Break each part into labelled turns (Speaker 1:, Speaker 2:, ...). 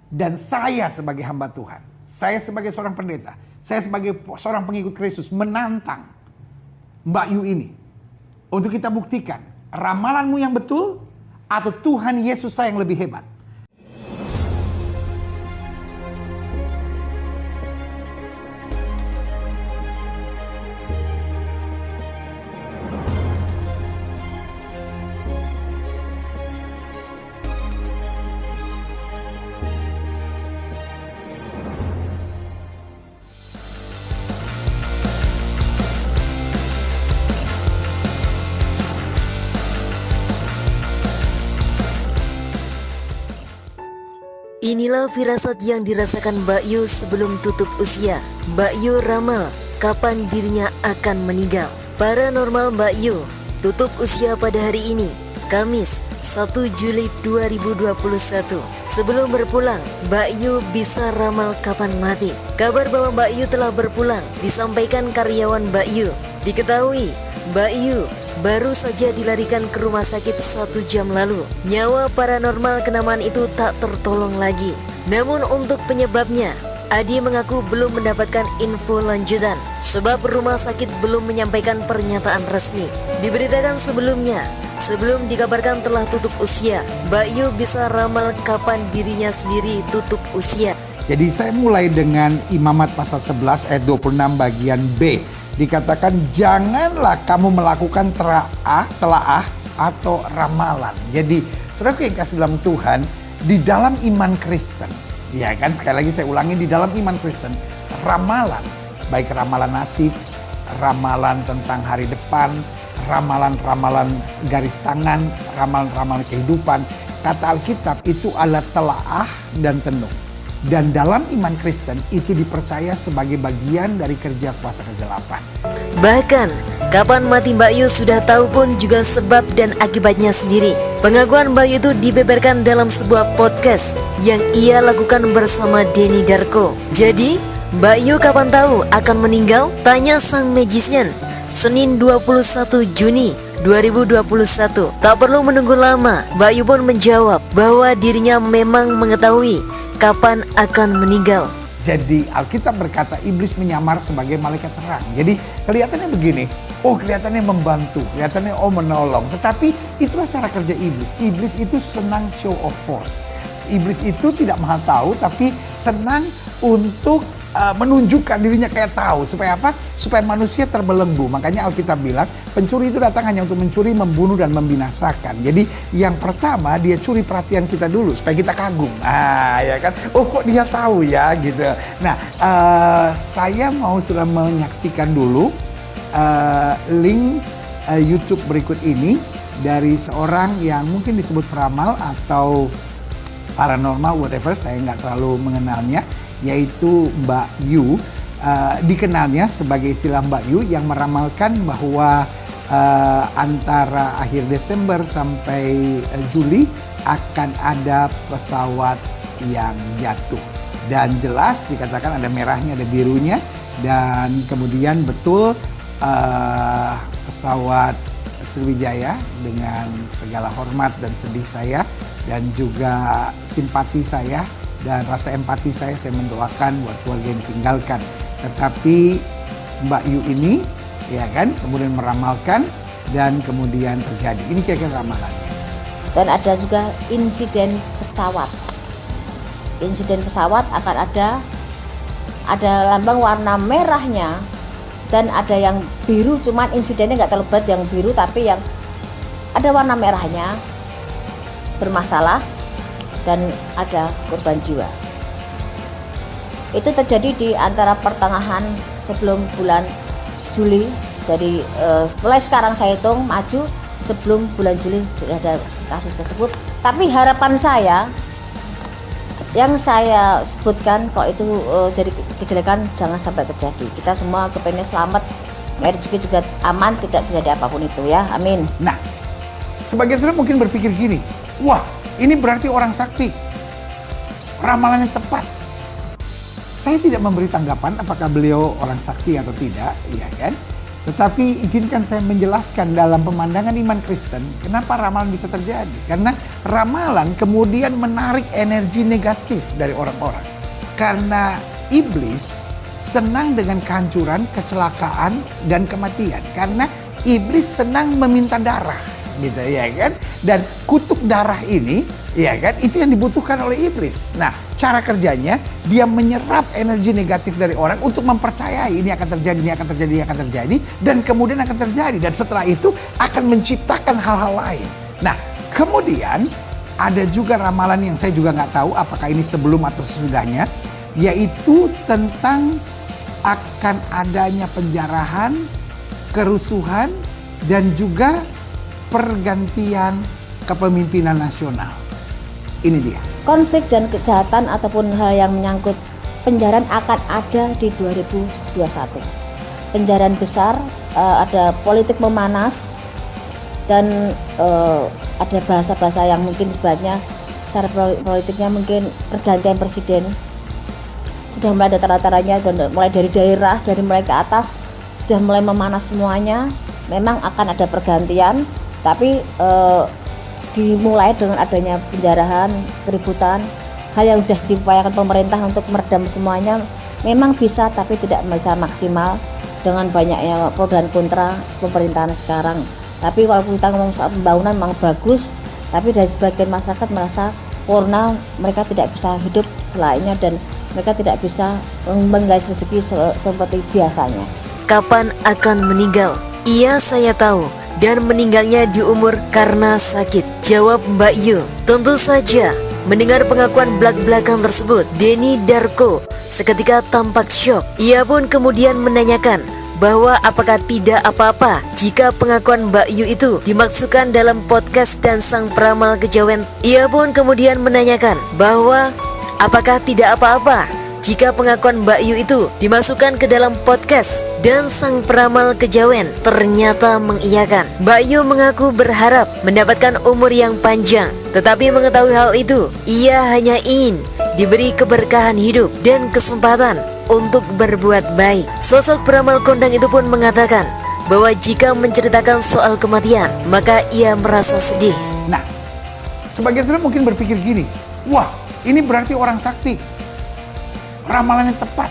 Speaker 1: Dan saya sebagai hamba Tuhan, saya sebagai seorang pendeta, saya sebagai seorang pengikut Kristus menantang Mbak Yu ini untuk kita buktikan ramalanmu yang betul atau Tuhan Yesus saya yang lebih hebat.
Speaker 2: Inilah firasat yang dirasakan Mbak Yu sebelum tutup usia. Mbak Yu ramal kapan dirinya akan meninggal. Paranormal Mbak Yu tutup usia pada hari ini, Kamis 1 Juli 2021. Sebelum berpulang, Mbak Yu bisa ramal kapan mati. Kabar bahwa Mbak Yu telah berpulang disampaikan karyawan Mbak Yu. Diketahui Mbak Yu baru saja dilarikan ke rumah sakit 1 jam lalu. Nyawa paranormal kenamaan itu tak tertolong lagi. Namun untuk penyebabnya, Adi mengaku belum mendapatkan info lanjutan sebab rumah sakit belum menyampaikan pernyataan resmi. Diberitakan sebelumnya, sebelum dikabarkan telah tutup usia, Mbak Yu bisa ramal kapan dirinya sendiri tutup usia.
Speaker 1: Jadi saya mulai dengan Imamat pasal 11 ayat 26 bagian B. Dikatakan janganlah kamu melakukan telaah atau ramalan. Jadi saudara yang kasih dalam Tuhan, di dalam iman Kristen, ya kan, sekali lagi saya ulangi, di dalam iman Kristen, ramalan, baik ramalan nasib, ramalan tentang hari depan, ramalan-ramalan garis tangan, ramalan-ramalan kehidupan, kata Alkitab itu adalah telaah dan tenung. Dan dalam iman Kristen itu dipercaya sebagai bagian dari kerja kuasa kegelapan.
Speaker 2: Bahkan, kapan mati Mbak Yu sudah tahu pun juga sebab dan akibatnya sendiri. Pengakuan Mbak Yu itu dibeberkan dalam sebuah podcast yang ia lakukan bersama Denny Darko. Jadi, Mbak Yu kapan tahu akan meninggal? Tanya sang magician. Senin 21 Juni 2021. Tak perlu menunggu lama, Mbak Yu pun menjawab bahwa dirinya memang mengetahui kapan akan meninggal.
Speaker 1: Jadi Alkitab berkata iblis menyamar sebagai malaikat terang. Jadi kelihatannya begini, kelihatannya membantu, kelihatannya menolong. Tetapi itulah cara kerja iblis. Iblis itu senang show of force. Iblis itu tidak maha tahu, tapi senang untuk menunjukkan dirinya kayak tahu. Supaya apa? Supaya manusia terbelenggu. Makanya Alkitab bilang pencuri itu datang hanya untuk mencuri, membunuh, dan membinasakan. Jadi yang pertama dia curi perhatian kita dulu supaya kita kagum. Ya kan? Kok dia tahu ya gitu. Nah, saya mau sudah menyaksikan dulu link YouTube berikut ini dari seorang yang mungkin disebut peramal atau paranormal, whatever, saya nggak terlalu mengenalnya, yaitu Mbak Yu. Dikenalnya sebagai istilah Mbak Yu yang meramalkan bahwa antara akhir Desember sampai Juli akan ada pesawat yang jatuh. Dan jelas dikatakan ada merahnya, ada birunya. Dan kemudian betul pesawat Sriwijaya, dengan segala hormat dan sedih saya dan juga simpati saya dan rasa empati saya mendoakan buat keluarga yang ditinggalkan. Tetapi Mbak Yu ini, ya kan, kemudian meramalkan dan kemudian terjadi. Ini kira-kira ramalannya.
Speaker 3: Dan ada juga insiden pesawat. Insiden pesawat akan ada lambang warna merahnya dan ada yang biru, cuman insidennya nggak terlalu berat yang biru, tapi yang ada warna merahnya bermasalah dan ada korban jiwa. Itu terjadi di antara pertengahan sebelum bulan Juli. Dari mulai sekarang saya hitung maju, sebelum bulan Juli sudah ada kasus tersebut. Tapi harapan saya yang saya sebutkan, kok itu jadi kejelekan, jangan sampai terjadi. Kita semua kepengen selamat, rezeki juga aman, tidak terjadi apapun itu ya, amin.
Speaker 1: Nah, sebagian saudara mungkin berpikir gini, wah, ini berarti orang sakti, ramalannya tepat. Saya tidak memberi tanggapan apakah beliau orang sakti atau tidak, ya kan? Tetapi izinkan saya menjelaskan dalam pemandangan iman Kristen, kenapa ramalan bisa terjadi. Karena ramalan kemudian menarik energi negatif dari orang-orang. Karena iblis senang dengan kehancuran, kecelakaan, dan kematian. Karena iblis senang meminta darah, gitu ya kan. Dan kutuk darah ini, ya kan, itu yang dibutuhkan oleh iblis. Nah, cara kerjanya dia menyerap energi negatif dari orang untuk mempercayai ini akan terjadi, ini akan terjadi, ini akan terjadi, dan kemudian akan terjadi. Dan setelah itu akan menciptakan hal-hal lain. Nah, kemudian ada juga ramalan yang saya juga nggak tahu apakah ini sebelum atau sesudahnya, yaitu tentang akan adanya penjarahan, kerusuhan, dan juga pergantian kepemimpinan nasional. Ini dia.
Speaker 3: Konflik dan kejahatan ataupun hal yang menyangkut penjarahan akan ada di 2021. Penjarahan besar, ada politik memanas, dan ada bahasa-bahasa yang mungkin sebenarnya secara politiknya mungkin pergantian presiden. Sudah mulai ada tanda-tandanya, mulai dari daerah, dari mulai ke atas, sudah mulai memanas semuanya. Memang akan ada pergantian, tapi dimulai dengan adanya penjarahan, keributan, hal yang sudah diupayakan pemerintah untuk meredam semuanya memang bisa, tapi tidak bisa maksimal dengan banyaknya pro dan kontra pemerintahan sekarang. Tapi kalau kita ngomong soal pembangunan memang bagus, tapi dari sebagian masyarakat merasa karena mereka tidak bisa hidup selainnya dan mereka tidak bisa menggais rezeki seperti biasanya.
Speaker 2: Kapan akan meninggal? Iya, saya tahu. Dan meninggalnya di umur karena sakit, jawab Mbak Yu. Tentu saja, mendengar pengakuan belak-belakan tersebut, Denny Darko seketika tampak syok. Ia pun kemudian menanyakan bahwa apakah tidak apa-apa jika pengakuan Mbak Yu itu dimaksudkan dalam podcast dan sang peramal kejawen. Ia pun kemudian menanyakan bahwa apakah tidak apa-apa jika pengakuan Mbak Yu itu dimasukkan ke dalam podcast, dan sang peramal kejawen ternyata mengiyakan. Mbak Yu mengaku berharap mendapatkan umur yang panjang, tetapi mengetahui hal itu, ia hanya ingin diberi keberkahan hidup dan kesempatan untuk berbuat baik. Sosok peramal kondang itu pun mengatakan bahwa jika menceritakan soal kematian, maka ia merasa sedih.
Speaker 1: Nah, sebagian saudara mungkin berpikir gini, wah, ini berarti orang sakti, ramalannya tepat.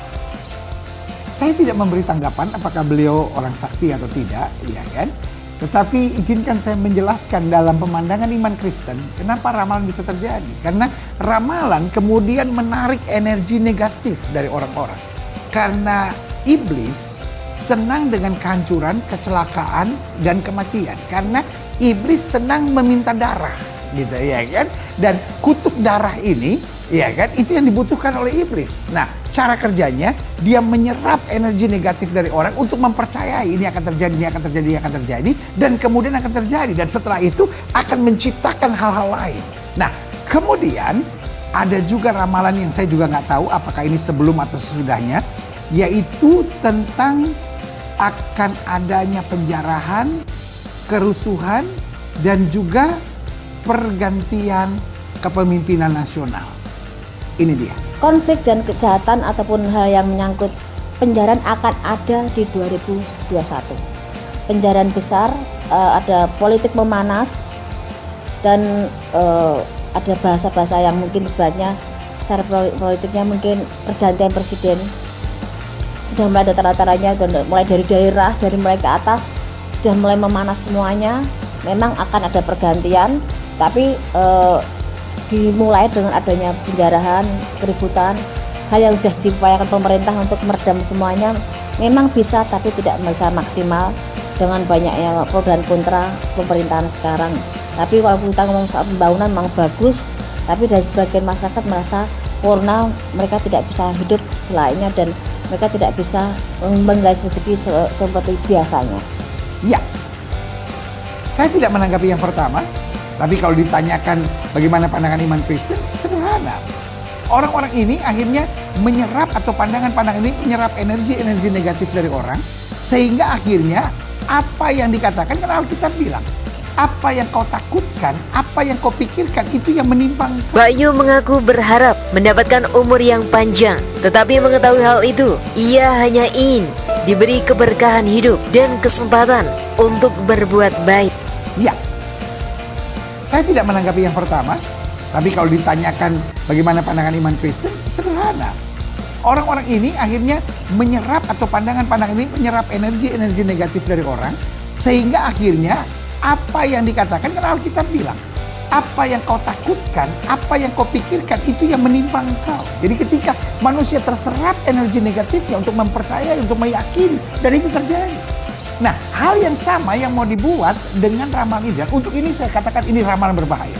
Speaker 1: Saya tidak memberi tanggapan apakah beliau orang sakti atau tidak, ya kan? Tetapi izinkan saya menjelaskan dalam pemandangan iman Kristen, kenapa ramalan bisa terjadi. Karena ramalan kemudian menarik energi negatif dari orang-orang. Karena iblis senang dengan kehancuran, kecelakaan, dan kematian. Karena iblis senang meminta darah, gitu ya kan? Dan kutuk darah ini, ya kan, itu yang dibutuhkan oleh iblis. Nah, cara kerjanya dia menyerap energi negatif dari orang untuk mempercayai ini akan terjadi, ini akan terjadi, ini akan terjadi, dan kemudian akan terjadi. Dan setelah itu akan menciptakan hal-hal lain. Nah, kemudian ada juga ramalan yang saya juga nggak tahu apakah ini sebelum atau sesudahnya, yaitu tentang akan adanya penjarahan, kerusuhan, dan juga pergantian kepemimpinan nasional. Ini dia.
Speaker 3: Konflik dan kejahatan ataupun hal yang menyangkut penjarahan akan ada di 2021. Penjarahan besar, ada politik memanas, dan ada bahasa-bahasa yang mungkin sebenarnya secara politiknya mungkin pergantian presiden. Sudah mulai ada tanda-tandanya, mulai dari daerah, dari mulai ke atas, sudah mulai memanas semuanya. Memang akan ada pergantian, tapi dimulai dengan adanya penjarahan, keributan, hal yang sudah diupayakan pemerintah untuk meredam semuanya memang bisa, tapi tidak bisa maksimal dengan banyaknya pro dan kontra pemerintahan sekarang. Tapi kalau kita ngomong soal pembangunan memang bagus, tapi dari sebagian masyarakat merasa karena mereka tidak bisa hidup selainnya dan mereka tidak bisa menggais rezeki seperti biasanya.
Speaker 1: Ya, saya tidak menanggapi yang pertama. Tapi kalau ditanyakan bagaimana pandangan iman Kristen, sederhana. Orang-orang ini akhirnya menyerap, atau pandangan-pandangan ini menyerap energi-energi negatif dari orang. Sehingga akhirnya apa yang dikatakan, kan Alkitab bilang, apa yang kau takutkan, apa yang kau pikirkan, itu yang menimpang.
Speaker 2: Mbak Yu mengaku berharap mendapatkan umur yang panjang, tetapi mengetahui hal itu, ia hanya ingin diberi keberkahan hidup dan kesempatan untuk berbuat baik.
Speaker 1: Ya, saya tidak menanggapi yang pertama, tapi kalau ditanyakan bagaimana pandangan iman Kristen, sederhana. Orang-orang ini akhirnya menyerap atau pandangan-pandangan ini menyerap energi-energi negatif dari orang, sehingga akhirnya apa yang dikatakan, karena Alkitab bilang, apa yang kau takutkan, apa yang kau pikirkan, itu yang menimpa engkau. Jadi ketika manusia terserap energi negatifnya untuk mempercayai, untuk meyakini, dan itu terjadi. Nah, hal yang sama yang mau dibuat dengan ramalan ini. Dan untuk ini saya katakan ini ramalan berbahaya.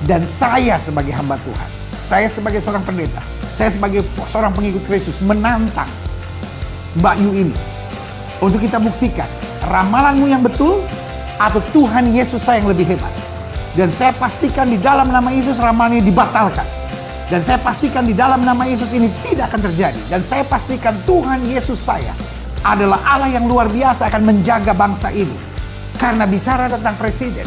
Speaker 1: Dan saya sebagai hamba Tuhan, saya sebagai seorang pendeta, saya sebagai seorang pengikut Kristus menantang Mbak Yu ini untuk kita buktikan ramalanmu yang betul atau Tuhan Yesus saya yang lebih hebat. Dan saya pastikan di dalam nama Yesus ramalan ini dibatalkan. Dan saya pastikan di dalam nama Yesus ini tidak akan terjadi. Dan saya pastikan Tuhan Yesus saya adalah Allah yang luar biasa akan menjaga bangsa ini. Karena bicara tentang presiden,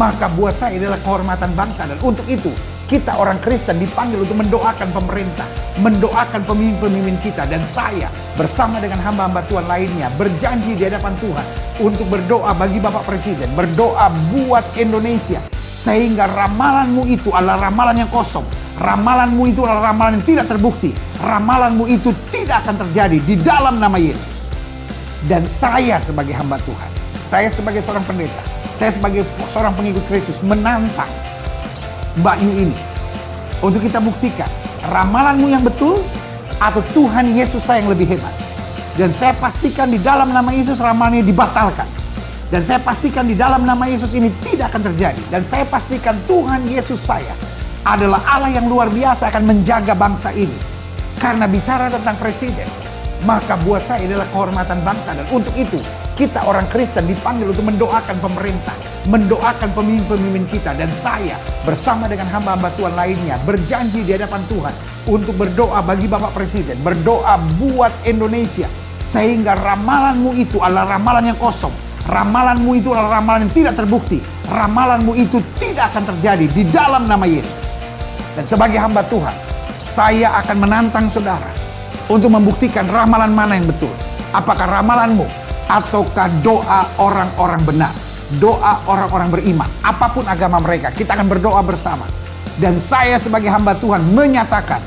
Speaker 1: maka buat saya adalah kehormatan bangsa. Dan untuk itu kita orang Kristen dipanggil untuk mendoakan pemerintah, mendoakan pemimpin-pemimpin kita. Dan saya bersama dengan hamba-hamba Tuhan lainnya berjanji di hadapan Tuhan untuk berdoa bagi Bapak Presiden, berdoa buat Indonesia, sehingga ramalanmu itu adalah ramalan yang kosong, ramalanmu itu adalah ramalan yang tidak terbukti, ramalanmu itu tidak akan terjadi di dalam nama Yesus. Dan saya sebagai hamba Tuhan, saya sebagai seorang pendeta, saya sebagai seorang pengikut Kristus menantang Mbak Yu ini untuk kita buktikan ramalanmu yang betul atau Tuhan Yesus saya yang lebih hebat. Dan saya pastikan di dalam nama Yesus ramalan ini dibatalkan. Dan saya pastikan di dalam nama Yesus ini tidak akan terjadi. Dan saya pastikan Tuhan Yesus saya adalah Allah yang luar biasa akan menjaga bangsa ini. Karena bicara tentang presiden, maka buat saya adalah kehormatan bangsa. Dan untuk itu kita orang Kristen dipanggil untuk mendoakan pemerintah, mendoakan pemimpin-pemimpin kita. Dan saya bersama dengan hamba-hamba Tuhan lainnya berjanji di hadapan Tuhan untuk berdoa bagi Bapak Presiden, berdoa buat Indonesia, sehingga ramalanmu itu adalah ramalan yang kosong, ramalanmu itu adalah ramalan yang tidak terbukti, ramalanmu itu tidak akan terjadi di dalam nama Yesus. Dan sebagai hamba Tuhan, saya akan menantang saudara untuk membuktikan ramalan mana yang betul. Apakah ramalanmu ataukah doa orang-orang benar, doa orang-orang beriman, apapun agama mereka, kita akan berdoa bersama. Dan saya sebagai hamba Tuhan menyatakan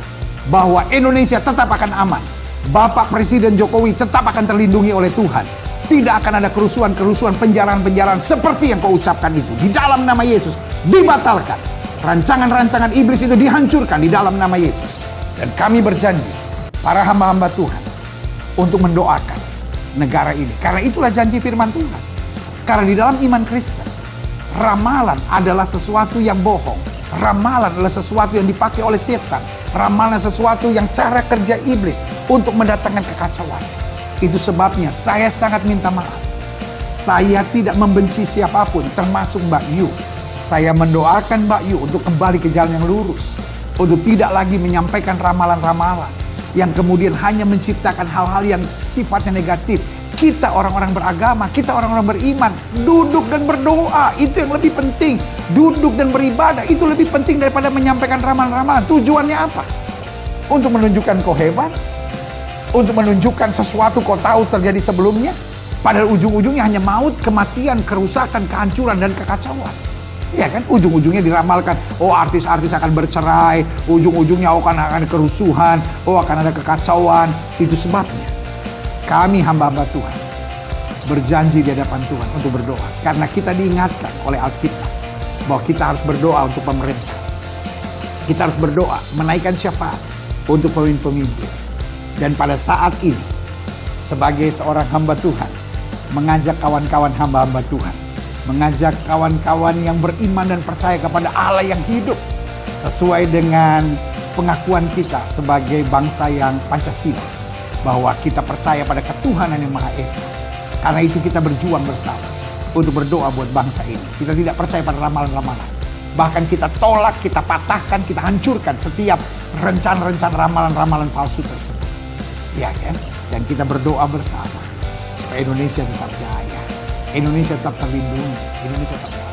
Speaker 1: bahwa Indonesia tetap akan aman. Bapak Presiden Jokowi tetap akan terlindungi oleh Tuhan. Tidak akan ada kerusuhan-kerusuhan, penjarahan-penjarahan seperti yang kau ucapkan itu. Di dalam nama Yesus dibatalkan. Rancangan-rancangan iblis itu dihancurkan di dalam nama Yesus. Dan kami berjanji, para hamba-hamba Tuhan, untuk mendoakan negara ini. Karena itulah janji firman Tuhan. Karena di dalam iman Kristen, ramalan adalah sesuatu yang bohong. Ramalan adalah sesuatu yang dipakai oleh setan. Ramalan sesuatu yang cara kerja iblis untuk mendatangkan kekacauan. Itu sebabnya saya sangat minta maaf. Saya tidak membenci siapapun, termasuk Mbak Yu. Saya mendoakan Mbak Yu untuk kembali ke jalan yang lurus. Untuk tidak lagi menyampaikan ramalan-ramalan yang kemudian hanya menciptakan hal-hal yang sifatnya negatif. Kita orang-orang beragama, kita orang-orang beriman, duduk dan berdoa, itu yang lebih penting. Duduk dan beribadah, itu lebih penting daripada menyampaikan ramalan-ramalan. Tujuannya apa? Untuk menunjukkan kau hebat? Untuk menunjukkan sesuatu kau tahu terjadi sebelumnya? Padahal ujung-ujungnya hanya maut, kematian, kerusakan, kehancuran, dan kekacauan. Ya kan, ujung-ujungnya diramalkan, oh artis-artis akan bercerai, ujung-ujungnya akan ada kerusuhan, oh akan ada kekacauan. Itu sebabnya kami hamba-hamba Tuhan berjanji di hadapan Tuhan untuk berdoa. Karena kita diingatkan oleh Alkitab bahwa kita harus berdoa untuk pemerintah. Kita harus berdoa, menaikkan syafaat untuk pemimpin-pemimpin. Dan pada saat ini, sebagai seorang hamba Tuhan, mengajak kawan-kawan hamba-hamba Tuhan, mengajak kawan-kawan yang beriman dan percaya kepada Allah yang hidup, sesuai dengan pengakuan kita sebagai bangsa yang Pancasila, bahwa kita percaya pada ketuhanan yang Maha Esa. Karena itu kita berjuang bersama untuk berdoa buat bangsa ini. Kita tidak percaya pada ramalan-ramalan. Bahkan kita tolak, kita patahkan, kita hancurkan setiap rencana-rencana ramalan-ramalan palsu tersebut. Ya kan? Dan kita berdoa bersama supaya Indonesia tetap jaya, Indonesia tetap terlindungi, Indonesia tetap